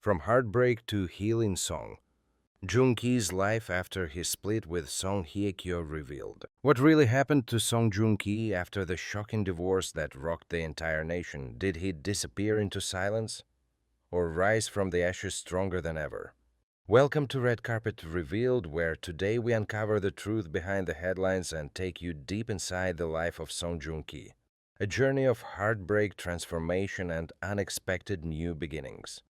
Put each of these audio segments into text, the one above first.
From Heartbreak to Healing Song, Joong Ki's life after his split with Song Hye Kyo revealed. What really happened to Song Joong Ki after the shocking divorce that rocked the entire nation? Did he disappear into silence or rise from the ashes stronger than ever? Welcome to Red Carpet Revealed, where today we uncover the truth behind the headlines and take you deep inside the life of Song Joong Ki. A journey of heartbreak, transformation, and unexpected new beginnings.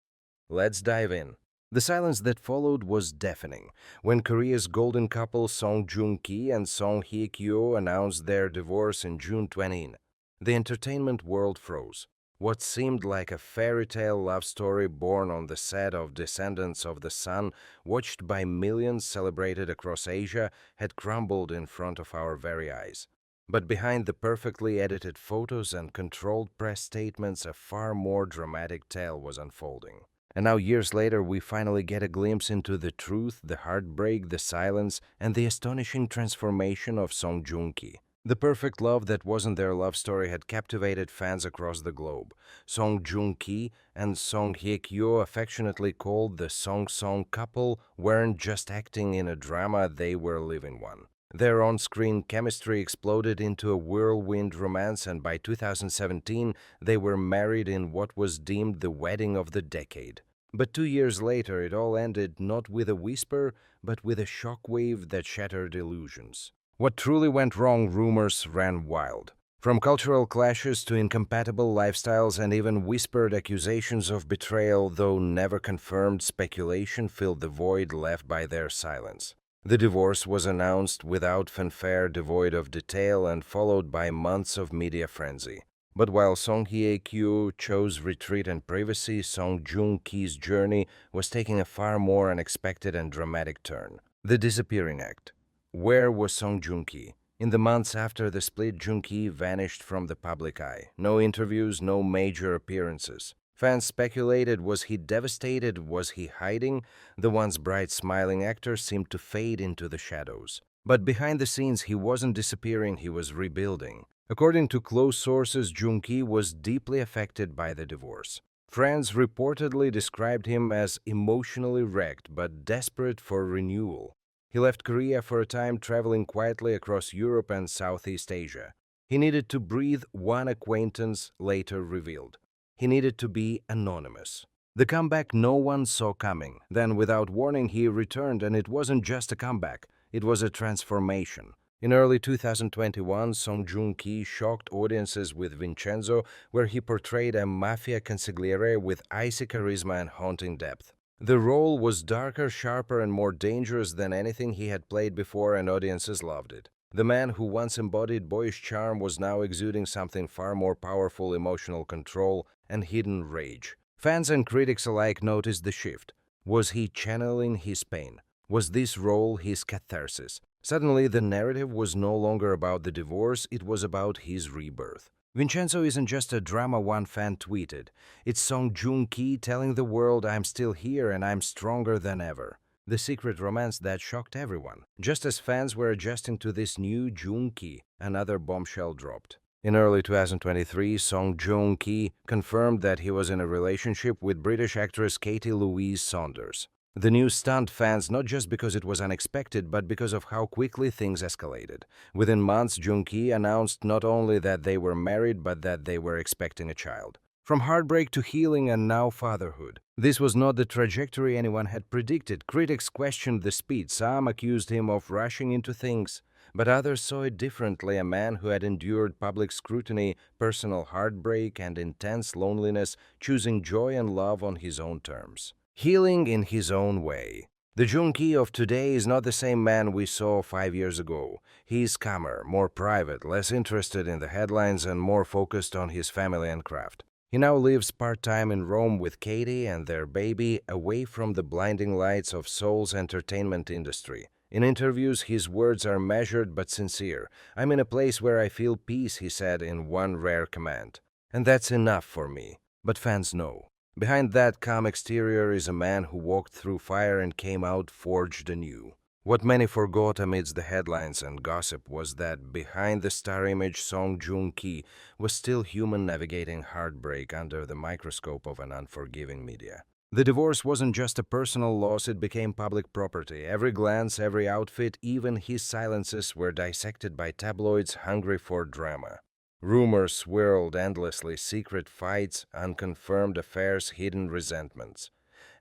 Let's dive in. The silence that followed was deafening. When Korea's golden couple Song Joong Ki and Song Hye Kyo announced their divorce in June 20, the entertainment world froze. What seemed like a fairy tale love story born on the set of Descendants of the Sun, watched by millions celebrated across Asia, had crumbled in front of our very eyes. But behind the perfectly edited photos and controlled press statements, a far more dramatic tale was unfolding. And now, years later, we finally get a glimpse into the truth, the heartbreak, the silence, and the astonishing transformation of Song Joong Ki. The perfect love that wasn't their love story had captivated fans across the globe. Song Joong Ki and Song Hye Kyo, affectionately called the Song Song couple, weren't just acting in a drama, they were living one. Their on-screen chemistry exploded into a whirlwind romance, and by 2017, they were married in what was deemed the wedding of the decade. But 2 years later, it all ended not with a whisper, but with a shockwave that shattered illusions. What truly went wrong? Rumors ran wild. From cultural clashes to incompatible lifestyles and even whispered accusations of betrayal, though never confirmed, speculation filled the void left by their silence. The divorce was announced without fanfare, devoid of detail, and followed by months of media frenzy. But while Song Hye Kyo chose retreat and privacy, Song Joong Ki's journey was taking a far more unexpected and dramatic turn. The disappearing act. Where was Song Joong Ki? In the months after the split, Joong Ki vanished from the public eye. No interviews, no major appearances. Fans speculated, was he devastated? Was he hiding? The once bright, smiling actor seemed to fade into the shadows. But behind the scenes, he wasn't disappearing, he was rebuilding. According to close sources, Joong Ki was deeply affected by the divorce. Friends reportedly described him as emotionally wrecked but desperate for renewal. He left Korea for a time, traveling quietly across Europe and Southeast Asia. He needed to breathe, one acquaintance later revealed. He needed to be anonymous. The comeback no one saw coming. Then, without warning, he returned, and it wasn't just a comeback, it was a transformation. In early 2021, Song Joong Ki shocked audiences with Vincenzo, where he portrayed a mafia consigliere with icy charisma and haunting depth. The role was darker, sharper, and more dangerous than anything he had played before, and audiences loved it. The man who once embodied boyish charm was now exuding something far more powerful: emotional control and hidden rage. Fans and critics alike noticed the shift. Was he channeling his pain? Was this role his catharsis? Suddenly, the narrative was no longer about the divorce, it was about his rebirth. Vincenzo isn't just a drama, one fan tweeted. It's Song Joong Ki telling the world, "I'm still here and I'm stronger than ever." The secret romance that shocked everyone. Just as fans were adjusting to this new Joong Ki, another bombshell dropped. In early 2023, Song Joong Ki confirmed that he was in a relationship with British actress Katie Louise Saunders. The news stunned fans not just because it was unexpected, but because of how quickly things escalated. Within months, Joong Ki announced not only that they were married, but that they were expecting a child. From heartbreak to healing and now fatherhood. This was not the trajectory anyone had predicted. Critics questioned the speed. Some accused him of rushing into things, but others saw it differently. A man who had endured public scrutiny, personal heartbreak, and intense loneliness, choosing joy and love on his own terms. Healing in his own way. The Joong Ki of today is not the same man we saw 5 years ago. He's calmer, more private, less interested in the headlines, and more focused on his family and craft. He now lives part-time in Rome with Katie and their baby, away from the blinding lights of Seoul's entertainment industry. In interviews, his words are measured but sincere. "I'm in a place where I feel peace," he said in one rare comment. "And that's enough for me." But fans know. Behind that calm exterior is a man who walked through fire and came out forged anew. What many forgot amidst the headlines and gossip was that behind the star image, Song Joong Ki was still human, navigating heartbreak under the microscope of an unforgiving media. The divorce wasn't just a personal loss, it became public property. Every glance, every outfit, even his silences were dissected by tabloids hungry for drama. Rumors swirled endlessly, secret fights, unconfirmed affairs, hidden resentments.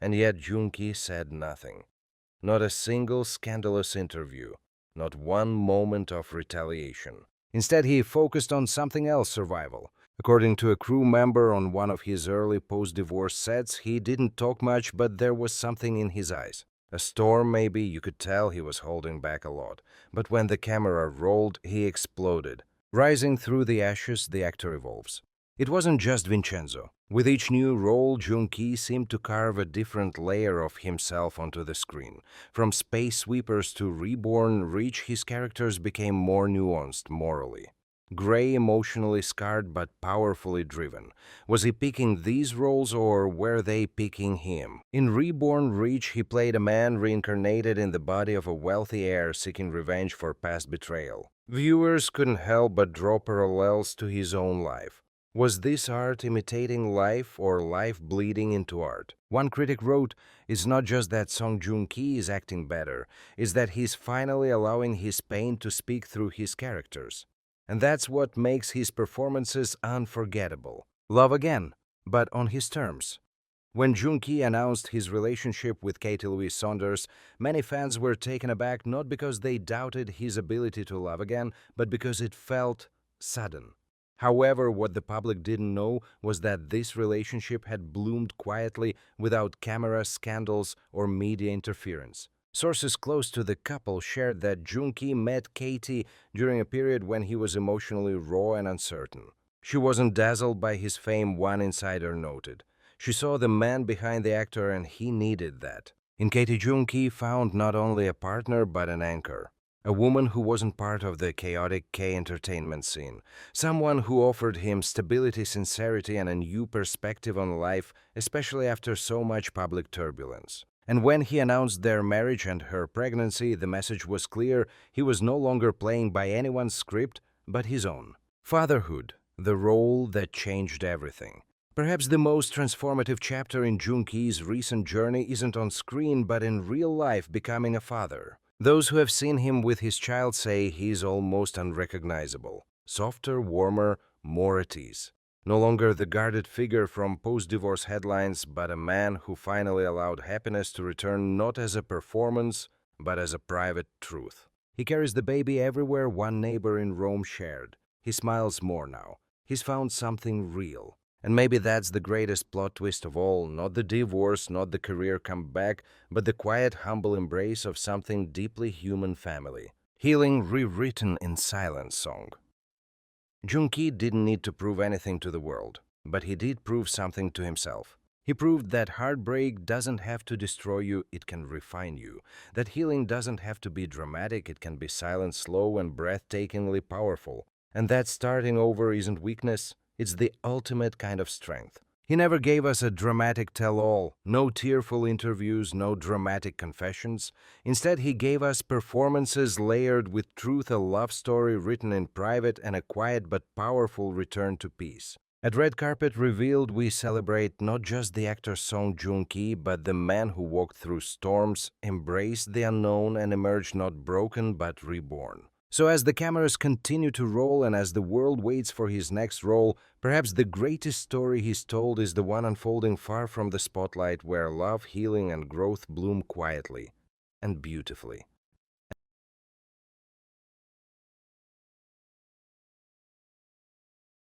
And yet Joong said nothing. Not a single scandalous interview, not one moment of retaliation. Instead, he focused on something else: survival. According to a crew member on one of his early post-divorce sets, he didn't talk much, but there was something in his eyes. A storm, maybe, you could tell he was holding back a lot. But when the camera rolled, he exploded. Rising through the ashes, the actor evolves. It wasn't just Vincenzo. With each new role, Joong seemed to carve a different layer of himself onto the screen. From Space Sweepers to Reborn Reach, his characters became more nuanced morally. Gray, emotionally scarred but powerfully driven. Was he picking these roles or were they picking him? In Reborn Reach, he played a man reincarnated in the body of a wealthy heir seeking revenge for past betrayal. Viewers couldn't help but draw parallels to his own life. Was this art imitating life or life bleeding into art? One critic wrote, "It's not just that Song Joong-ki is acting better, it's that he's finally allowing his pain to speak through his characters. And that's what makes his performances unforgettable. Love again, but on his terms." When Joong-ki announced his relationship with Katie Louise Saunders, many fans were taken aback not because they doubted his ability to love again, but because it felt sudden. However, what the public didn't know was that this relationship had bloomed quietly without camera scandals or media interference. Sources close to the couple shared that Joong met Katie during a period when he was emotionally raw and uncertain. She wasn't dazzled by his fame, one insider noted. She saw the man behind the actor and he needed that. In Katie, Joong found not only a partner but an anchor. A woman who wasn't part of the chaotic K-entertainment scene. Someone who offered him stability, sincerity, and a new perspective on life, especially after so much public turbulence. And when he announced their marriage and her pregnancy, the message was clear: he was no longer playing by anyone's script, but his own. Fatherhood, the role that changed everything. Perhaps the most transformative chapter in Joong-ki's recent journey isn't on screen, but in real life, becoming a father. Those who have seen him with his child say he's almost unrecognizable. Softer, warmer, more at ease. No longer the guarded figure from post-divorce headlines, but a man who finally allowed happiness to return not as a performance, but as a private truth. He carries the baby everywhere one neighbor in Rome shared. He smiles more now. He's found something real. And maybe that's the greatest plot twist of all, not the divorce, not the career comeback, but the quiet, humble embrace of something deeply human: family. Healing rewritten in silence song. Joong-ki didn't need to prove anything to the world, but he did prove something to himself. He proved that heartbreak doesn't have to destroy you, it can refine you. That healing doesn't have to be dramatic, it can be silent, slow, and breathtakingly powerful. And that starting over isn't weakness, it's the ultimate kind of strength. He never gave us a dramatic tell-all, no tearful interviews, no dramatic confessions. Instead, he gave us performances layered with truth, a love story written in private, and a quiet but powerful return to peace. At Red Carpet Revealed, we celebrate not just the actor Song Joong-ki, but the man who walked through storms, embraced the unknown, and emerged not broken but reborn. So as the cameras continue to roll and as the world waits for his next role, perhaps the greatest story he's told is the one unfolding far from the spotlight, where love, healing, and growth bloom quietly and beautifully.